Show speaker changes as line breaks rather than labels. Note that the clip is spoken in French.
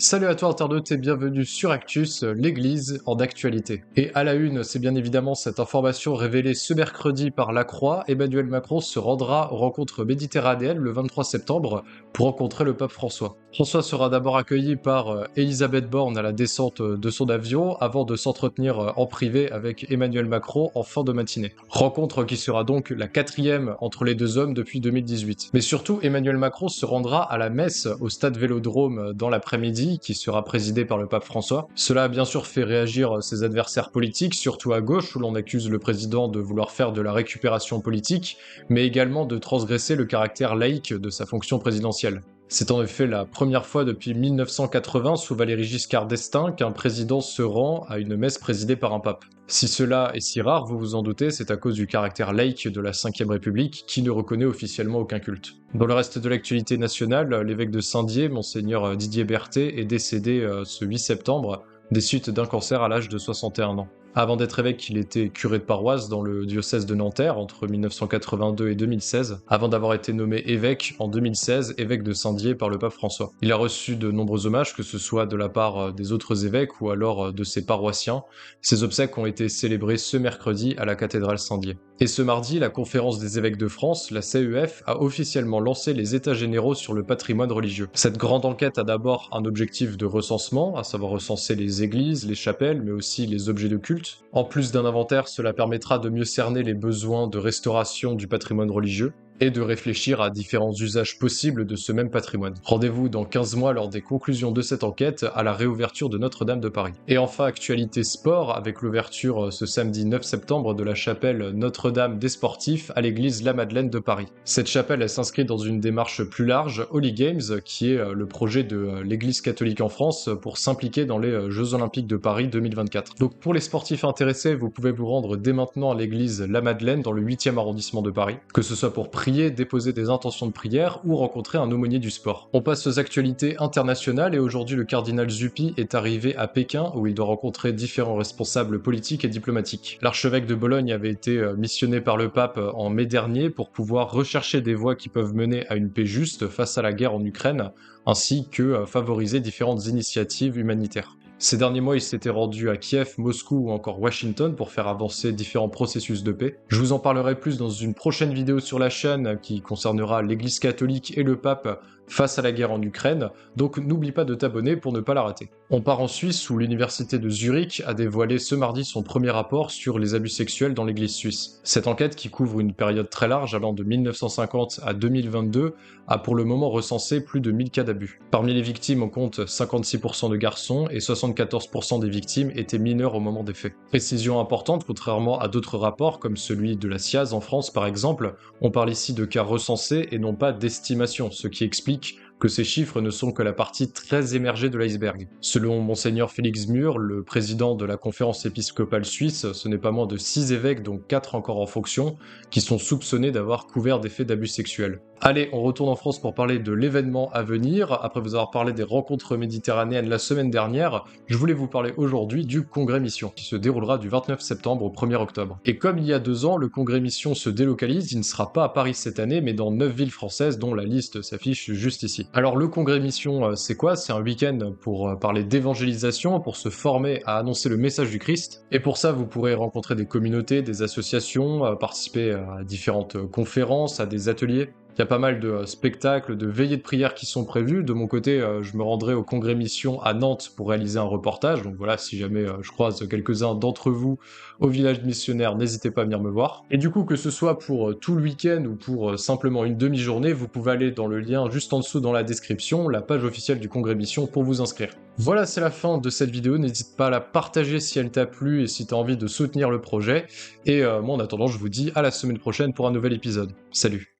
Salut à toi internaute et bienvenue sur Actus, l'église en actualité. Et à la une, c'est bien évidemment cette information révélée ce mercredi par La Croix, Emmanuel Macron se rendra aux rencontres méditerranéennes le 23 septembre pour rencontrer le pape François. François sera d'abord accueilli par Elisabeth Borne à la descente de son avion avant de s'entretenir en privé avec Emmanuel Macron en fin de matinée. Rencontre qui sera donc la quatrième entre les deux hommes depuis 2018. Mais surtout, Emmanuel Macron se rendra à la messe au stade Vélodrome dans l'après-midi qui sera présidé par le pape François. Cela a bien sûr fait réagir ses adversaires politiques, surtout à gauche où l'on accuse le président de vouloir faire de la récupération politique, mais également de transgresser le caractère laïque de sa fonction présidentielle. C'est en effet la première fois depuis 1980 sous Valéry Giscard d'Estaing qu'un président se rend à une messe présidée par un pape. Si cela est si rare, vous vous en doutez, c'est à cause du caractère laïque de la Ve République qui ne reconnaît officiellement aucun culte. Dans le reste de l'actualité nationale, l'évêque de Saint-Dié, monseigneur Didier Berthet, est décédé ce 8 septembre des suites d'un cancer à l'âge de 61 ans. Avant d'être évêque, il était curé de paroisse dans le diocèse de Nanterre entre 1982 et 2016, avant d'avoir été nommé évêque en 2016, évêque de Saint-Dié par le pape François. Il a reçu de nombreux hommages, que ce soit de la part des autres évêques ou alors de ses paroissiens. Ses obsèques ont été célébrées ce mercredi à la cathédrale Saint-Dié. Et ce mardi, la conférence des évêques de France, la CEF, a officiellement lancé les états généraux sur le patrimoine religieux. Cette grande enquête a d'abord un objectif de recensement, à savoir recenser les églises, les chapelles, mais aussi les objets de culte. En plus d'un inventaire, cela permettra de mieux cerner les besoins de restauration du patrimoine religieux et de réfléchir à différents usages possibles de ce même patrimoine. Rendez-vous dans 15 mois lors des conclusions de cette enquête à la réouverture de Notre-Dame de Paris. Et enfin, actualité sport, avec l'ouverture ce samedi 9 septembre de la chapelle Notre-Dame des Sportifs à l'église La Madeleine de Paris. Cette chapelle, elle s'inscrit dans une démarche plus large, Holy Games, qui est le projet de l'église catholique en France pour s'impliquer dans les Jeux Olympiques de Paris 2024. Donc pour les sportifs intéressés, vous pouvez vous rendre dès maintenant à l'église La Madeleine dans le 8e arrondissement de Paris, que ce soit pour prier, déposer des intentions de prière ou rencontrer un aumônier du sport. On passe aux actualités internationales et aujourd'hui le cardinal Zuppi est arrivé à Pékin où il doit rencontrer différents responsables politiques et diplomatiques. L'archevêque de Bologne avait été missionné par le pape en mai dernier pour pouvoir rechercher des voies qui peuvent mener à une paix juste face à la guerre en Ukraine, ainsi que favoriser différentes initiatives humanitaires. Ces derniers mois, il s'était rendu à Kiev, Moscou ou encore Washington pour faire avancer différents processus de paix. Je vous en parlerai plus dans une prochaine vidéo sur la chaîne qui concernera l'Église catholique et le pape face à la guerre en Ukraine, donc n'oublie pas de t'abonner pour ne pas la rater. On part en Suisse où l'université de Zurich a dévoilé ce mardi son premier rapport sur les abus sexuels dans l'église suisse. Cette enquête, qui couvre une période très large allant de 1950 à 2022, a pour le moment recensé plus de 1000 cas d'abus. Parmi les victimes, on compte 56% de garçons et 74% des victimes étaient mineurs au moment des faits. Précision importante, contrairement à d'autres rapports comme celui de la SIAZ en France par exemple, on parle ici de cas recensés et non pas d'estimation, ce qui explique que ces chiffres ne sont que la partie très émergée de l'iceberg. Selon Monseigneur Félix Mur, le président de la conférence épiscopale suisse, ce n'est pas moins de 6 évêques, dont 4 encore en fonction, qui sont soupçonnés d'avoir couvert des faits d'abus sexuels. Allez, on retourne en France pour parler de l'événement à venir. Après vous avoir parlé des rencontres méditerranéennes la semaine dernière, je voulais vous parler aujourd'hui du Congrès Mission, qui se déroulera du 29 septembre au 1er octobre. Et comme il y a 2 ans, le Congrès Mission se délocalise, il ne sera pas à Paris cette année, mais dans 9 villes françaises, dont la liste s'affiche juste ici. Alors le Congrès Mission, c'est quoi? C'est un week-end pour parler d'évangélisation, pour se former à annoncer le message du Christ. Et pour ça, vous pourrez rencontrer des communautés, des associations, participer à différentes conférences, à des ateliers. Il y a pas mal de spectacles, de veillées de prière qui sont prévus. De mon côté, je me rendrai au Congrès Mission à Nantes pour réaliser un reportage. Donc voilà, si jamais je croise quelques-uns d'entre vous au village missionnaire, n'hésitez pas à venir me voir. Et du coup, que ce soit pour tout le week-end ou pour simplement une demi-journée, vous pouvez aller dans le lien juste en dessous dans la description, la page officielle du Congrès Mission pour vous inscrire. Voilà, c'est la fin de cette vidéo. N'hésite pas à la partager si elle t'a plu et si tu as envie de soutenir le projet. Et moi, en attendant, je vous dis à la semaine prochaine pour un nouvel épisode. Salut!